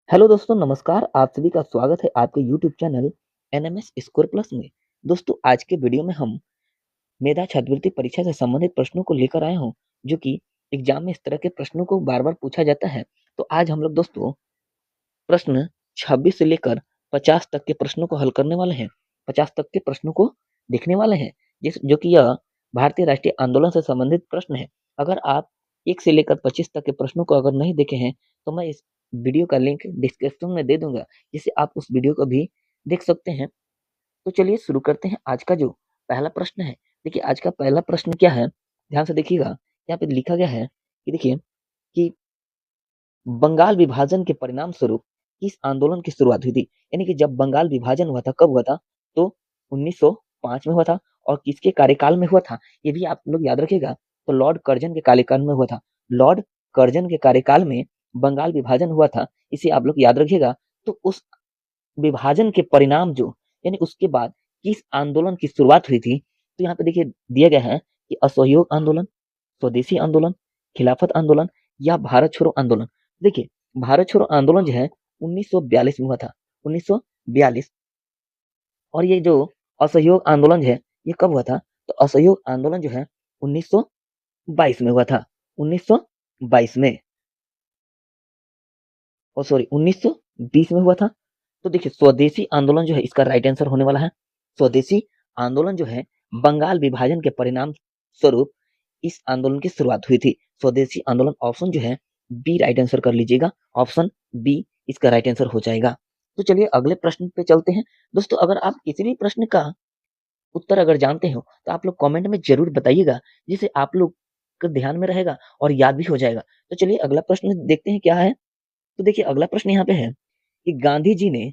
Hello दोस्तों, नमस्कार। आप सभी का स्वागत है आपके YouTube channel NMS score plus में। दोस्तों, आज के वीडियो में हम मेधा छात्रवृत्ति परीक्षा से संबंधित प्रश्नों को लेकर आए हूं, जो कि एग्जाम में इस तरह के प्रश्नों को बार बार पूछा जाता है। तो आज हम लोग दोस्तों प्रश्न 26 से लेकर 50 तक के प्रश्नों को हल करने वाले हैं। 50 तक के प्रश्नों को देखने वाले हैं, जिस जो कि यह भारतीय राष्ट्रीय आंदोलन से संबंधित प्रश्न है। अगर आप 1 से लेकर 25 तक के प्रश्नों को अगर नहीं देखे हैं, तो मैं इस वीडियो का लिंक डिस्क्रिप्शन में दे दूंगा, जिससे आप उस वीडियो को भी देख सकते हैं। तो चलिए शुरू करते हैं आज का जो पहला प्रश्न है। देखिए, आज का पहला प्रश्न क्या है, ध्यान से देखिएगा। यहाँ पे लिखा गया है कि देखिए कि बंगाल विभाजन के परिणाम स्वरूप किस आंदोलन की शुरुआत हुई थी। यानी कि जब बंगाल विभाजन हुआ था, कब हुआ था? तो 1905 में हुआ था। और किसके कार्यकाल में हुआ था, ये भी आप लोग याद रखिएगा। तो लॉर्ड कर्जन के कार्यकाल में हुआ था। लॉर्ड कर्जन के कार्यकाल में बंगाल विभाजन हुआ था, इसे आप लोग याद रखिएगा। तो उस विभाजन के परिणाम जो, यानी उसके बाद किस आंदोलन की शुरुआत हुई थी, तो यहाँ पे देखिए दिया गया है कि असहयोग आंदोलन, स्वदेशी आंदोलन, खिलाफत आंदोलन या भारत छोड़ो आंदोलन। देखिए, भारत छोड़ो आंदोलन जो है 1942 में हुआ था, 1942। और ये जो असहयोग आंदोलन है, ये कब हुआ था? तो असहयोग आंदोलन जो है 1922 में हुआ था, 1922 में। और सॉरी, 1920 में हुआ था। तो देखिए, स्वदेशी आंदोलन जो है इसका राइट आंसर होने वाला है। स्वदेशी आंदोलन जो है बंगाल विभाजन के परिणाम स्वरूप इस आंदोलन की शुरुआत हुई थी। स्वदेशी आंदोलन, ऑप्शन जो है बी राइट आंसर कर लीजिएगा। ऑप्शन बी इसका राइट आंसर हो जाएगा। तो चलिए अगले प्रश्न पे चलते हैं। दोस्तों, अगर आप किसी भी प्रश्न का उत्तर अगर जानते हो, तो आप लोग कमेंट में जरूर बताइएगा, जिससे आप लोग के ध्यान में रहेगा और याद भी हो जाएगा। तो चलिए अगला प्रश्न देखते हैं क्या है। तो देखिए, अगला प्रश्न यहाँ पे है कि गांधी जी ने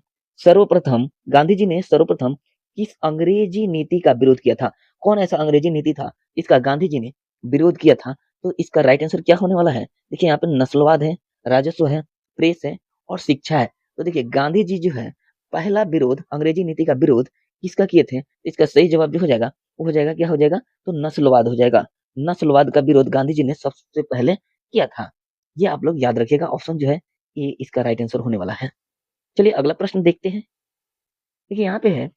सर्वप्रथम किस अंग्रेजी नीति का विरोध किया था? कौन ऐसा अंग्रेजी नीति था इसका गांधी जी ने विरोध किया था? तो इसका राइट आंसर क्या होने वाला है? देखिए, यहाँ पे नस्लवाद है, राजस्व है, प्रेस है और शिक्षा है। तो देखिए, गांधी जी जो है पहला विरोध, अंग्रेजी नीति का विरोध किसका किए थे? इसका सही जवाब जो हो जाएगा, वो हो जाएगा, क्या हो जाएगा? तो नस्लवाद हो जाएगा। नस्लवाद का विरोध गांधी जी ने सबसे पहले किया था। ये आप लोग याद रखिएगा। ऑप्शन जो है ये इसका राइट आंसर होने वाला है। चलिए अगला प्रश्न देखते हैं। देखिए, यहाँ पे है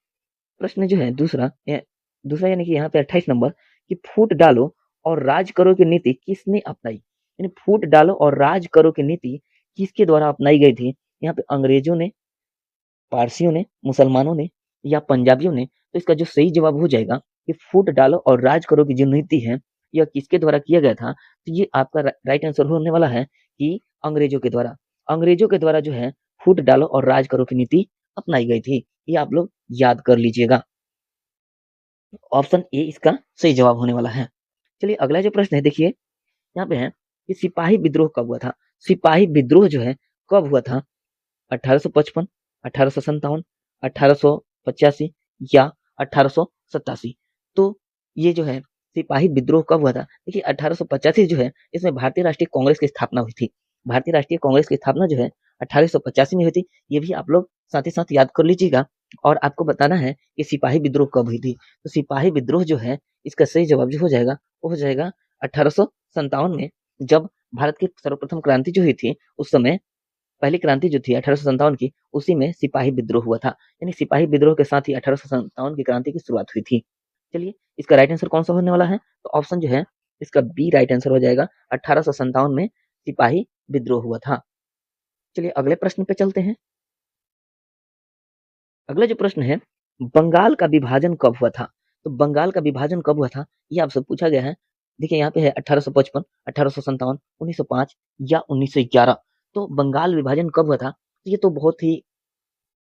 प्रश्न जो है दूसरा यानी कि यहाँ पे 28 नंबर, कि फूट डालो और राज करो की नीति किसने अपनाई? यानी फूट डालो और राज करो की नीति किसके द्वारा अपनाई गई थी? यहाँ पे अंग्रेजों ने, पारसियों ने, मुसलमानों ने या पंजाबियों ने? तो इसका जो सही जवाब हो जाएगा कि फूट डालो और राज करो की जो नीति है, यह किसके द्वारा किया गया था? तो ये आपका राइट आंसर होने वाला है कि अंग्रेजों के द्वारा। अंग्रेजों के द्वारा जो है फूट डालो और राज करो की नीति अपनाई गई थी। ये आप लोग याद कर लीजिएगा। ऑप्शन ए इसका सही जवाब होने वाला है। चलिए अगला जो प्रश्न है, देखिए यहाँ पे है कि सिपाही विद्रोह कब हुआ था? सिपाही विद्रोह जो है कब हुआ था? 1855, 1857, 1885 या 1887? तो ये जो है सिपाही विद्रोह कब हुआ था? देखिए, 1885 जो है इसमें भारतीय राष्ट्रीय कांग्रेस की स्थापना हुई थी। भारतीय राष्ट्रीय कांग्रेस की स्थापना जो है 1885 में हुई थी। ये भी आप लोग साथ ही साथ याद कर लीजिएगा। और आपको बताना है कि सिपाही विद्रोह कब हुई थी। तो सिपाही विद्रोह जो है इसका सही जवाब जो हो जाएगा, वो हो जाएगा 1857 में। जब भारत की सर्वप्रथम क्रांति जो हुई थी, उस समय पहली क्रांति जो थी 1857 की, उसी में सिपाही विद्रोह हुआ था। यानी सिपाही विद्रोह के साथ ही 1857 की क्रांति की शुरुआत हुई थी। चलिए इसका राइट आंसर कौन सा होने वाला है? तो ऑप्शन जो है इसका बी राइट आंसर हो जाएगा। 1857 में सिपाही विद्रोह हुआ था। चलिए अगले प्रश्न पे चलते हैं। अगला जो प्रश्न है, बंगाल का विभाजन कब हुआ था? तो बंगाल का विभाजन कब हुआ था, ये आपसे पूछा गया है। देखिए, यहाँ पे है 1855, 1857, 1905 या 1911। तो बंगाल विभाजन कब हुआ था? ये तो बहुत ही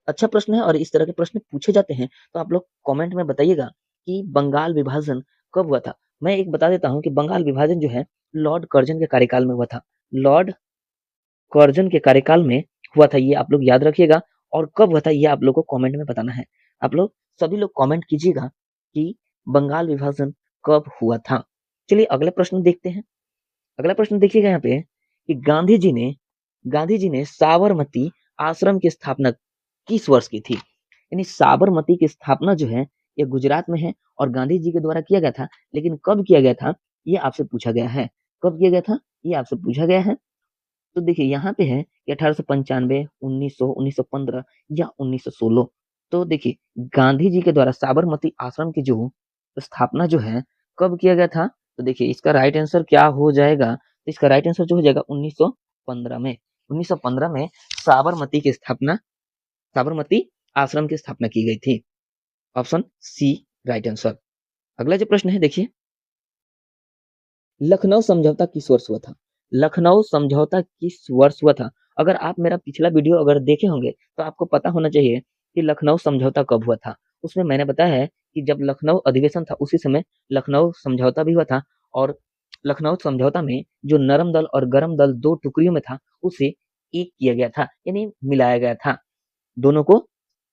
अच्छा प्रश्न है और इस तरह के प्रश्न पूछे जाते हैं। तो आप लोग कमेंट में बताइएगा कि बंगाल विभाजन कब हुआ था। मैं एक बता देता हूँ कि बंगाल विभाजन जो है लॉर्ड कर्जन के कार्यकाल में हुआ था। लॉर्ड कर्जन के कार्यकाल में हुआ था, ये आप लोग याद रखिएगा। और कब हुआ था ये आप लोग को कमेंट में बताना है। आप लोग सभी लोग कमेंट कीजिएगा कि बंगाल विभाजन कब हुआ था। चलिए अगले प्रश्न देखते हैं। अगला प्रश्न देखिएगा यहाँ पे कि गांधी जी ने साबरमती आश्रम की स्थापना किस वर्ष की थी? यानी साबरमती की स्थापना जो है ये गुजरात में है और गांधी जी के द्वारा किया गया था। लेकिन कब किया गया था ये आपसे पूछा गया है। कब किया गया था ये आपसे पूछा गया है। तो देखिए यहाँ पे है कि 1895, 1900, 1915 या 1916। तो देखिए गांधी जी के द्वारा साबरमती आश्रम की जो स्थापना जो है कब किया गया था? तो देखिए इसका राइट आंसर क्या हो जाएगा? तो इसका राइट आंसर जो हो जाएगा 1915 में। 1915 में साबरमती की स्थापना साबरमती आश्रम की स्थापना की गई थी। Option C right answer. अगला जो प्रश्न है देखिए, लखनऊ समझौता किस वर्ष हुआ था? लखनऊ समझौता किस वर्ष हुआ था? अगर आप मेरा पिछला वीडियो अगर देखे होंगे तो आपको पता होना चाहिए कि लखनऊ समझौता कब हुआ था। उसमें मैंने बताया है कि जब लखनऊ अधिवेशन था उसी समय लखनऊ समझौता भी हुआ था और लखनऊ समझौता में जो नरम दल और गरम दल दो टुकड़ियों में था उसे एक किया गया था, यानी मिलाया गया था, दोनों को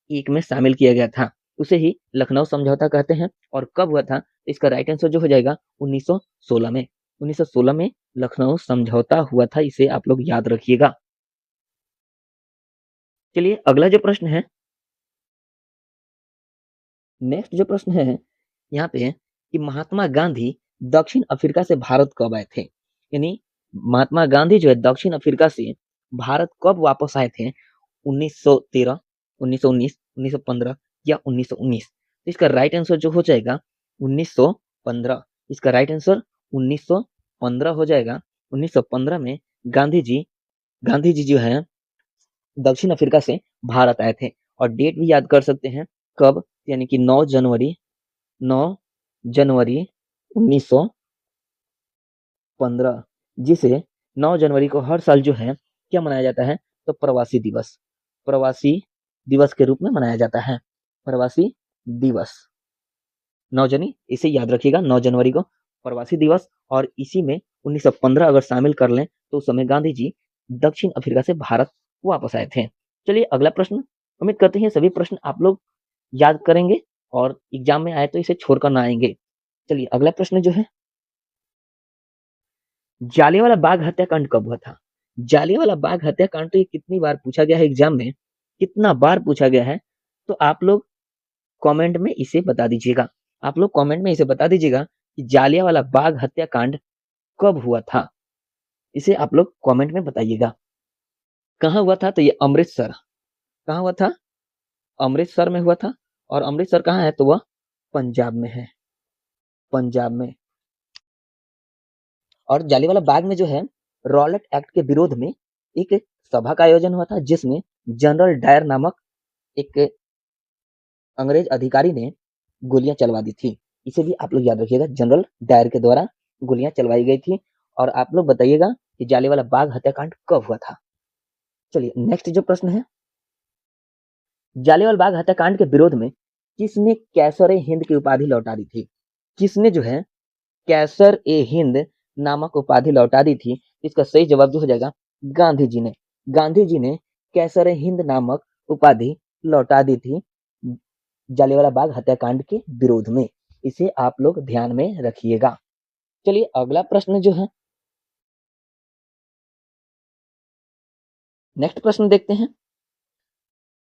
एक में शामिल किया गया था। उसे ही लखनऊ समझौता कहते हैं। और कब हुआ था? इसका राइट आंसर जो हो जाएगा 1916 में। 1916 में लखनऊ समझौता हुआ था, इसे आप लोग याद रखिएगा। चलिए अगला जो प्रश्न है, नेक्स्ट जो प्रश्न है यहाँ पे कि महात्मा गांधी दक्षिण अफ्रीका से भारत कब आए थे? यानी महात्मा गांधी जो है दक्षिण अफ्रीका से भारत कब वापस आए थे? 1913, 1919, 1915 या 1919? इसका राइट आंसर जो हो जाएगा 1915। इसका राइट आंसर 1915 हो जाएगा। 1915 में गांधी जी जो है दक्षिण अफ्रीका से भारत आए थे। और डेट भी याद कर सकते हैं कब, यानी कि 9 जनवरी 1915, जिसे 9 जनवरी को हर साल जो है क्या मनाया जाता है? तो प्रवासी दिवस के रूप में मनाया जाता है। प्रवासी दिवस 9 जनवरी, इसे याद रखिएगा, 9 जनवरी को प्रवासी दिवस। और इसी में 1915 अगर शामिल कर लें तो उस समय गांधी जी दक्षिण अफ्रीका से भारत वापस आए थे। चलिए अगला प्रश्न, उम्मीद करते हैं सभी प्रश्न आप लोग याद करेंगे और एग्जाम में आए तो इसे छोड़कर ना आएंगे। चलिए अगला प्रश्न जो है, जालियांवाला बाग हत्याकांड कब हुआ था? जालियांवाला बाग हत्याकांड तो ये कितनी बार पूछा गया है एग्जाम में, कितना बार पूछा गया है, तो आप लोग कमेंट में इसे बता दीजिएगा। आप लोग कमेंट में इसे बता दीजिएगा कि जालियांवाला बाग हत्याकांड कब हुआ था, इसे आप लोग कमेंट में बताइएगा। कहाँ हुआ था? तो ये अमृतसर। कहाँ हुआ था? अमृतसर में हुआ था। और अमृतसर कहाँ है? तो वह पंजाब में है, पंजाब में। और जालियांवाला बाग में जो है रॉलेट एक्ट के विरोध में एक सभा का आयोजन हुआ था, जिसमें जनरल डायर नामक एक अंग्रेज अधिकारी ने गोलियां चलवा दी थी। इसे भी आप लोग याद रखिएगा, जनरल डायर के द्वारा गोलियां चलवाई गई थी। और आप लोग बताइएगा कि जालियांवाला बाग हत्याकांड कब हुआ था। चलिए नेक्स्ट जो प्रश्न है, जालियांवाला बाग हत्याकांड के विरोध में किसने कैसर ए हिंद की उपाधि लौटा दी थी? किसने जो है कैसर ए हिंद नामक उपाधि लौटा दी थी? इसका सही जवाब जो हो जाएगा गांधी जी ने। गांधी जी ने कैसर ए हिंद नामक उपाधि लौटा दी थी जालियांवाला बाग हत्याकांड के विरोध में। इसे आप लोग ध्यान में रखिएगा। चलिए अगला प्रश्न जो है, नेक्स्ट प्रश्न देखते हैं,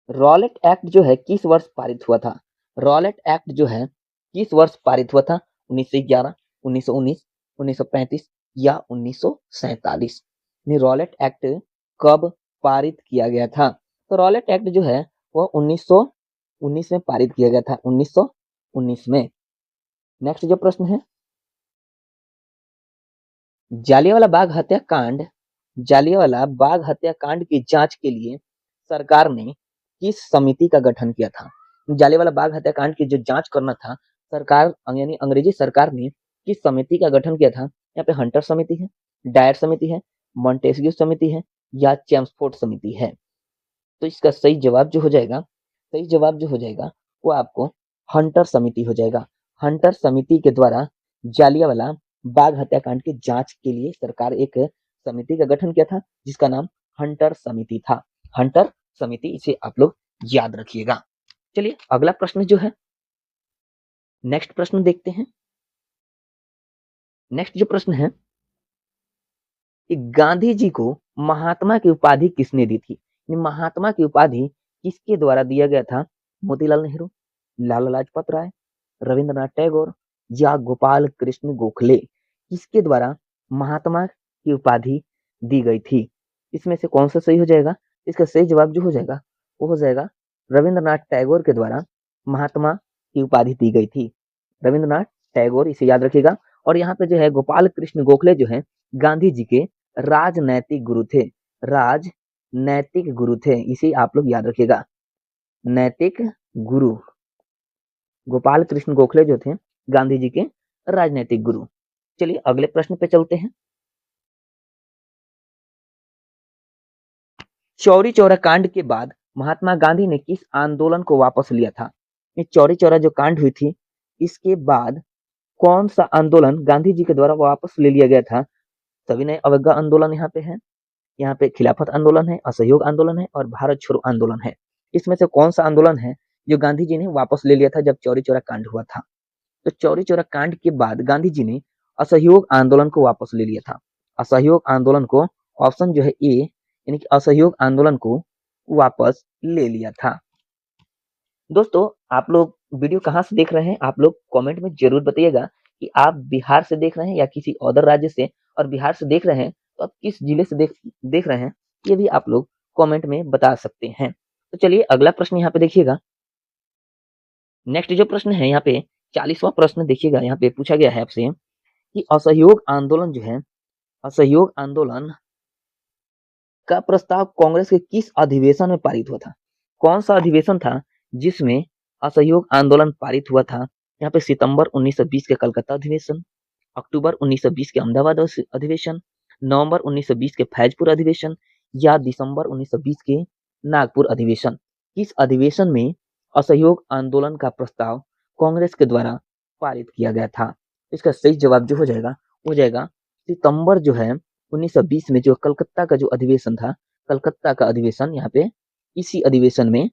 रॉलेट एक्ट जो है किस वर्ष पारित हुआ था? रॉलेट एक्ट जो है किस वर्ष पारित हुआ था? 1911, 1919, 1935 या 1947? रॉलेट एक्ट कब पारित किया गया था? तो रॉलेट एक्ट जो है वह 1919 में पारित किया गया था, 1919 में। नेक्स्ट जो प्रश्न है, जालियांवाला बाग हत्याकांड जालियांवाला बाग हत्याकांड की जांच के लिए सरकार ने किस समिति का गठन किया था? जालियांवाला बाग हत्याकांड की जो जांच करना था, सरकार यानी अंग्रेजी सरकार ने किस समिति का गठन किया था? यहाँ पे हंटर समिति है, डायर समिति है, मॉन्टेस्क्यू समिति है या चेम्सफोर्ड समिति है? तो इसका सही जवाब जो हो जाएगा, सही जवाब जो हो जाएगा वो आपको हंटर समिति हो जाएगा। हंटर समिति के द्वारा जालियांवाला बाग हत्याकांड की जांच के लिए सरकार एक समिति का गठन किया था, जिसका नाम हंटर समिति था। हंटर समिति, इसे आप लोग याद रखिएगा। चलिए अगला प्रश्न जो है, नेक्स्ट प्रश्न देखते हैं। नेक्स्ट जो प्रश्न है कि गांधी जी को महात्मा की उपाधि किसने दी थी? महात्मा की उपाधि किसके द्वारा दिया गया था? मोतीलाल नेहरू, लाला लाजपत राय, रविंद्रनाथ टैगोर या गोपाल कृष्ण गोखले? किसके द्वारा महात्मा की उपाधि दी गई थी? इसमें से कौन सा सही हो जाएगा? इसका सही जवाब जो हो जाएगा वो हो जाएगा रविंद्रनाथ टैगोर के द्वारा महात्मा की उपाधि दी गई थी। रविंद्रनाथ टैगोर, इसे याद रखिएगा। और यहाँ पे जो है गोपाल कृष्ण गोखले जो है गांधी जी के राजनैतिक गुरु थे। राजनैतिक गुरु थे, इसे आप लोग याद रखिएगा। नैतिक गुरु गोपाल कृष्ण गोखले जो थे गांधी जी के राजनैतिक गुरु। चलिए अगले प्रश्न पे चलते हैं। चौरी चौरा कांड के बाद महात्मा गांधी ने किस आंदोलन को वापस लिया था? ये चौरी चौरा जो कांड हुई थी, इसके बाद कौन सा आंदोलन गांधी जी के द्वारा वापस ले लिया गया था? सविनय अवज्ञा आंदोलन यहाँ पे है, यहाँ पे खिलाफत आंदोलन है, असहयोग आंदोलन है और भारत छोड़ो आंदोलन है। इसमें से कौन सा आंदोलन है जो गांधी जी ने वापस ले लिया था जब चौरी चौरा कांड हुआ था? तो चौरी चौरा कांड के बाद गांधी जी ने असहयोग आंदोलन को वापस ले लिया था। असहयोग आंदोलन को, ऑप्शन जो है ए, यानी कि असहयोग आंदोलन को वापस ले लिया था। दोस्तों आप लोग वीडियो कहाँ से देख रहे हैं? आप लोग कमेंट में जरूर बताइएगा कि आप बिहार से देख रहे हैं या किसी अदर राज्य से, और बिहार से देख रहे हैं तो आप किस जिले से देख रहे हैं, ये भी आप लोग कमेंट में बता सकते हैं। तो चलिए अगला प्रश्न यहाँ पे देखिएगा। नेक्स्ट जो प्रश्न है यहाँ पे 40वां प्रश्न देखिएगा, यहाँ पे पूछा गया है आपसे कि असहयोग आंदोलन जो है, असहयोग आंदोलन का प्रस्ताव कांग्रेस के किस अधिवेशन में पारित हुआ था? कौन सा अधिवेशन था जिसमें असहयोग आंदोलन पारित हुआ था? यहाँ पे सितंबर 1920 के कलकत्ता अधिवेशन, अक्टूबर 1920 के अहमदाबाद अधिवेशन, नवंबर 1920 के फैजपुर अधिवेशन या दिसंबर 1920 के नागपुर अधिवेशन। किस अधिवेशन में असहयोग आंदोलन का प्रस्ताव कांग्रेस के द्वारा पारित किया गया था? इसका सही जवाब जो हो जाएगा सितंबर जो है 1920 में, जो कलकत्ता का जो अधिवेशन था, कलकत्ता का अधिवेशन, यहाँ पे इसी अधिवेशन में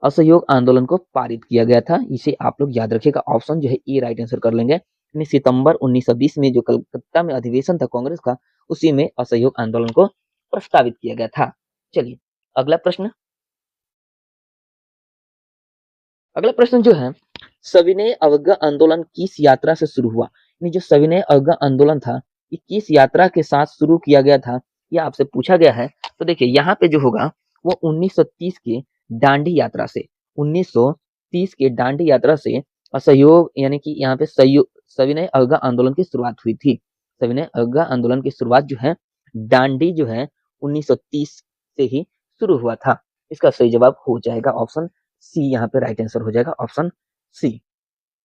असहयोग आंदोलन को पारित किया गया था। इसे आप लोग याद रखिएगा, ऑप्शन जो है ए राइट आंसर कर लेंगे। सितंबर 1920 में जो कलकत्ता में अधिवेशन था कांग्रेस का, उसी में असहयोग आंदोलन को प्रस्तावित किया गया था। चलिए अगला प्रश्न, अगला प्रश्न जो है सविनय अवज्ञा आंदोलन किस यात्रा से शुरू हुआ? यानी जो सविनय अवज्ञा आंदोलन था, ये किस यात्रा के साथ शुरू किया गया था, यह आपसे पूछा गया है। तो देखिए यहाँ पे जो होगा वो 1930 के दांडी यात्रा से, 1930 के दांडी यात्रा से असहयोग, यानी कि यहाँ पे सविनय अवज्ञा आंदोलन की शुरुआत हुई थी। सविनय अवज्ञा आंदोलन की शुरुआत जो है दांडी जो है 1930 से ही शुरू हुआ था। इसका सही जवाब हो जाएगा ऑप्शन सी, यहाँ पे राइट आंसर हो जाएगा ऑप्शन सी।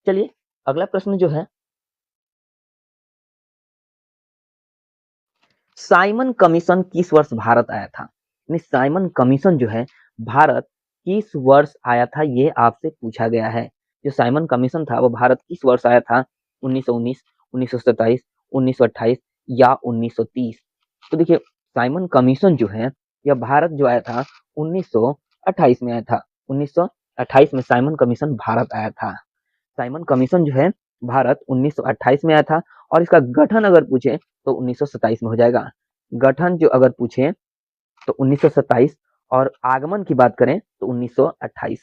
चलिए अगला प्रश्न जो है, साइमन कमीशन किस वर्ष भारत आया था? साइमन कमीशन जो है भारत किस वर्ष आया था, ये आपसे पूछा गया है। जो साइमन कमीशन था वो भारत किस वर्ष आया था? 1919, 1927, 1928 या 1930? तो देखिए साइमन कमीशन जो है यह भारत जो आया था 1928 में आया था। 1928 में साइमन कमीशन भारत आया था। साइमन कमीशन जो है भारत 1928 में आया था, और इसका गठन अगर पूछे तो 1927 में हो जाएगा। गठन जो अगर पूछे तो 1927, और आगमन की बात करें तो 1928।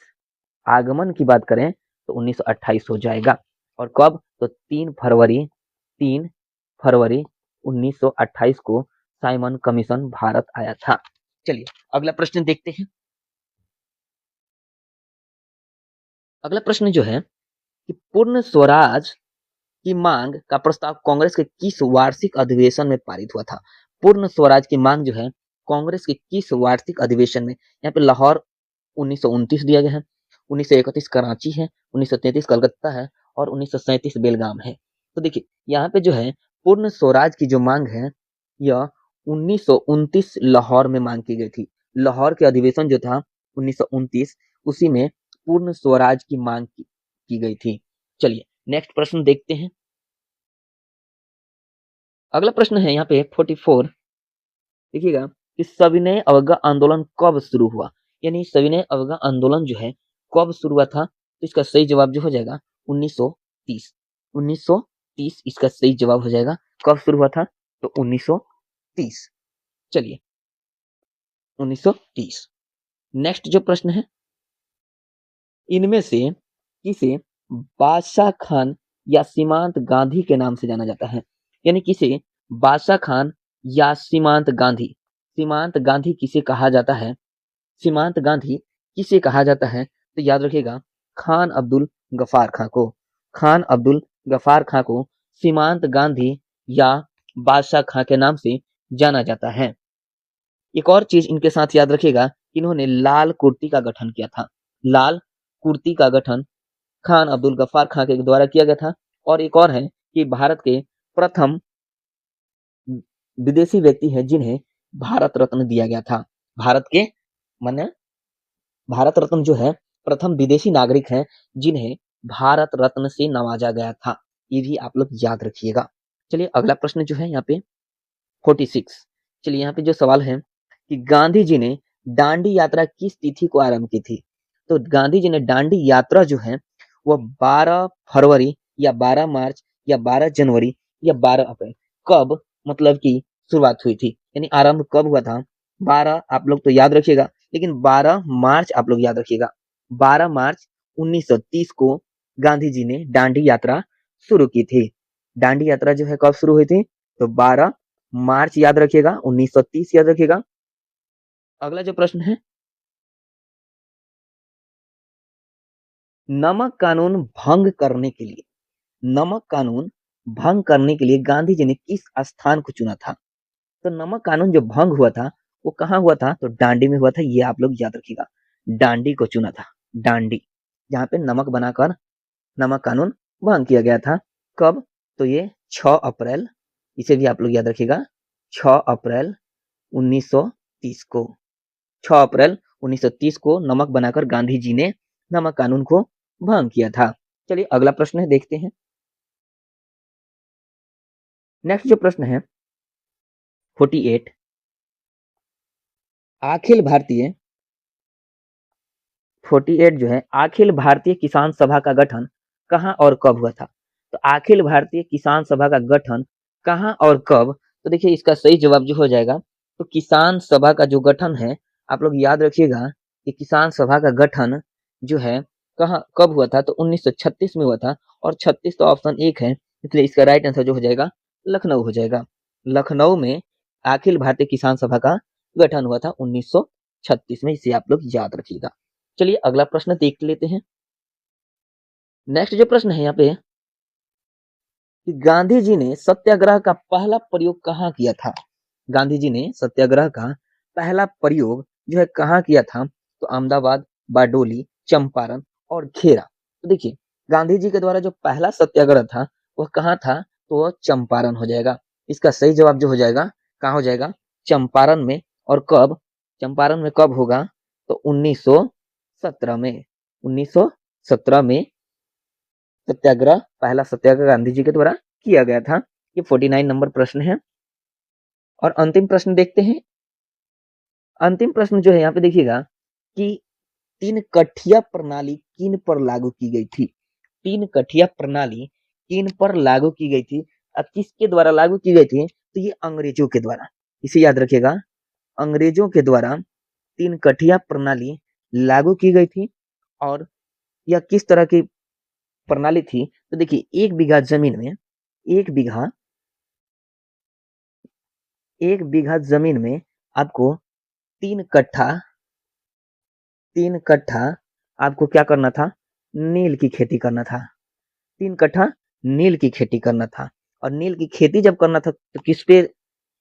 आगमन की बात करें तो 1928 हो जाएगा। और कब? तो 3 फरवरी 1928 को साइमन कमीशन भारत आया था। चलिए अगला प्रश्न देखते हैं। अगला प्रश्न जो है कि पूर्ण स्वराज की मांग का प्रस्ताव कांग्रेस के किस वार्षिक अधिवेशन में पारित हुआ था? पूर्ण स्वराज की मांग जो है कांग्रेस के किस वार्षिक अधिवेशन में? यहाँ पे लाहौर 1929 दिया गया है, 1931 कराची है, 1933 कलकत्ता है और 1937 बेलगाम है। तो देखिए यहाँ पे जो है पूर्ण स्वराज की जो मांग है यह 1929 लाहौर में मांग की गई थी। लाहौर के अधिवेशन जो था 1929, उसी में पूर्ण स्वराज की मांग की गई थी। चलिए नेक्स्ट प्रश्न देखते हैं। अगला प्रश्न है यहाँ पे 44, देखिएगा कि सविनय अवज्ञा आंदोलन कब शुरू हुआ? यानी सविनय अवज्ञा आंदोलन जो है कब शुरू हुआ था? तो इसका सही जवाब जो हो जाएगा 1930। 1930 इसका सही जवाब हो जाएगा। कब शुरू हुआ था? तो 1930। चलिए 1930। नेक्स्ट जो प्रश्न है, इनमें से किसे बादशाह खान या सीमांत गांधी के नाम से जाना जाता है? यानी किसे बादशाह खान या सीमांत गांधी, सीमांत गांधी किसे कहा जाता है? सीमांत गांधी किसे कहा जाता है? तो याद रखिएगा, खान अब्दुल गफ्फार खां को। खान अब्दुल गफ्फार खां को सीमांत गांधी या बादशाह खां के नाम से जाना जाता है। एक और चीज इनके साथ याद रखिएगा, इन्होंने लाल कुर्ती का गठन किया था। लाल कुर्ती का गठन खान अब्दुल गफ्फार खां के द्वारा किया गया था। और एक और है कि भारत के प्रथम विदेशी व्यक्ति है जिन्हें भारत रत्न दिया गया था। भारत के माने भारत रत्न जो है, प्रथम विदेशी नागरिक हैं जिन्हें भारत रत्न से नवाजा गया था। ये भी आप लोग याद रखिएगा। चलिए अगला प्रश्न जो है यहाँ पे 46। चलिए यहाँ पे जो सवाल है कि गांधी जी ने दांडी यात्रा किस तिथि को आरंभ की थी? तो गांधी जी ने दांडी यात्रा जो है वह 12 फरवरी या 12 मार्च या 12 जनवरी या 12 अप्रैल, कब मतलब की शुरुआत हुई थी, यानी आरंभ कब हुआ था? 12 आप लोग तो याद रखिएगा, लेकिन 12 मार्च आप लोग याद रखिएगा। 12 मार्च 1930 को गांधी जी ने दांडी यात्रा शुरू की थी। दांडी यात्रा जो है कब शुरू हुई थी? तो 12 मार्च याद रखिएगा, 1930 याद रखिएगा। अगला जो प्रश्न है, नमक कानून भंग करने के लिए, नमक कानून भंग करने के लिए गांधी जी ने किस स्थान को चुना था? तो नमक कानून जो भंग हुआ था वो कहाँ हुआ था? तो दांडी में हुआ था। ये आप लोग याद रखिएगा, दांडी को चुना था। दांडी, जहाँ पे नमक बनाकर नमक कानून भंग किया गया था। कब? तो ये 6 अप्रैल, इसे भी आप लोग याद रखिएगा, 6 अप्रैल 1930 को। 6 अप्रैल 1930 को नमक बनाकर गांधी जी ने नमक कानून को भंग किया था। चलिए अगला प्रश्न है, देखते हैं। नेक्स्ट जो प्रश्न है 48, अखिल भारतीय 48 जो है, अखिल भारतीय किसान सभा का गठन कहाँ और कब हुआ था? तो अखिल भारतीय किसान सभा का गठन कहाँ और कब? तो देखिए इसका सही जवाब जो हो जाएगा, तो किसान सभा का जो गठन है, आप लोग याद रखिएगा कि किसान सभा का गठन जो है कहाँ कब हुआ था? तो 1936 में हुआ था। और 36 तो ऑप्शन 1 है, इसलिए इसका राइट आंसर जो हो जाएगा लखनऊ हो जाएगा। लखनऊ में अखिल भारतीय किसान सभा का गठन हुआ था 1936 में, इसे आप लोग याद रखिएगा। चलिए अगला प्रश्न देख लेते हैं। नेक्स्ट जो प्रश्न है यहाँ पे कि गांधी जी ने सत्याग्रह का पहला प्रयोग कहाँ किया था? गांधी जी ने सत्याग्रह का पहला प्रयोग जो है कहाँ किया था? तो अहमदाबाद, बारडोली, चंपारण और खेरा। तो देखिए गांधी जी के द्वारा जो पहला सत्याग्रह था वह कहाँ था? तो वह चंपारण हो जाएगा। इसका सही जवाब जो हो जाएगा कहाँ हो जाएगा? चंपारण में। और कब? चंपारण में कब होगा? तो 1917 में। 1917 में सत्याग्रह, पहला सत्याग्रह गांधी जी के द्वारा किया गया था। ये 49 नंबर प्रश्न है। और अंतिम प्रश्न देखते हैं। अंतिम प्रश्न जो है यहाँ पे देखिएगा कि तीन कठिया प्रणाली किन पर लागू की गई थी? तीन कठिया प्रणाली किन पर लागू की गई थी? अब किसके द्वारा लागू की गई थी? तो ये अंग्रेजों के द्वारा। इसे याद रखिएगा, अंग्रेजों के द्वारा तीन कठिया प्रणाली लागू की गई थी। और यह किस तरह की प्रणाली थी? तो देखिए एक बीघा जमीन में, एक बीघा जमीन में आपको तीन कट्ठा आपको क्या करना था? नील की खेती करना था। 3 कट्ठा नील की खेती करना था। और नील की खेती जब करना था तो किस पे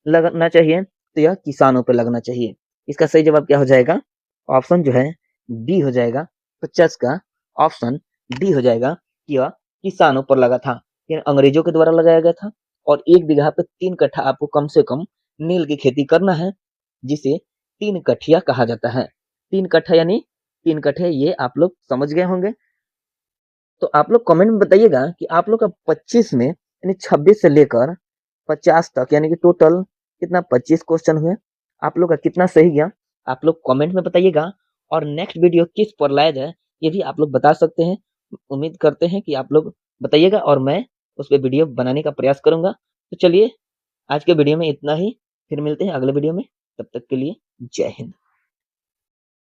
लगना चाहिए? तो यह किसानों पे लगना चाहिए। इसका सही जवाब क्या हो जाएगा? ऑप्शन जो है डी हो जाएगा। 50 का ऑप्शन डी हो जाएगा कि यह किसानों पर लगा था, यानी अंग्रेजों के द्वारा लगाया गया था। और एक बीघा पे 3 कट्ठा आपको कम से कम नील की खेती करना है, जिसे 3 कठिया कहा जाता है। 3 कट्ठा यानी 3 कट्ठे, ये आप लोग समझ गए होंगे। तो आप लोग कमेंट में बताइएगा कि आप लोग का 25 में यानी 26 से लेकर 50 तक, यानी कि टोटल कितना 25 क्वेश्चन हुए, आप लोग का कितना सही गया? आप लोग कमेंट में बताइएगा। और नेक्स्ट वीडियो किस पर लाया जाए ये भी आप लोग बता सकते हैं। उम्मीद करते हैं कि आप लोग बताइएगा और मैं उस पर वीडियो बनाने का प्रयास करूंगा। तो चलिए आज के वीडियो में इतना ही, फिर मिलते हैं अगले वीडियो में। तब तक के लिए जय हिंद।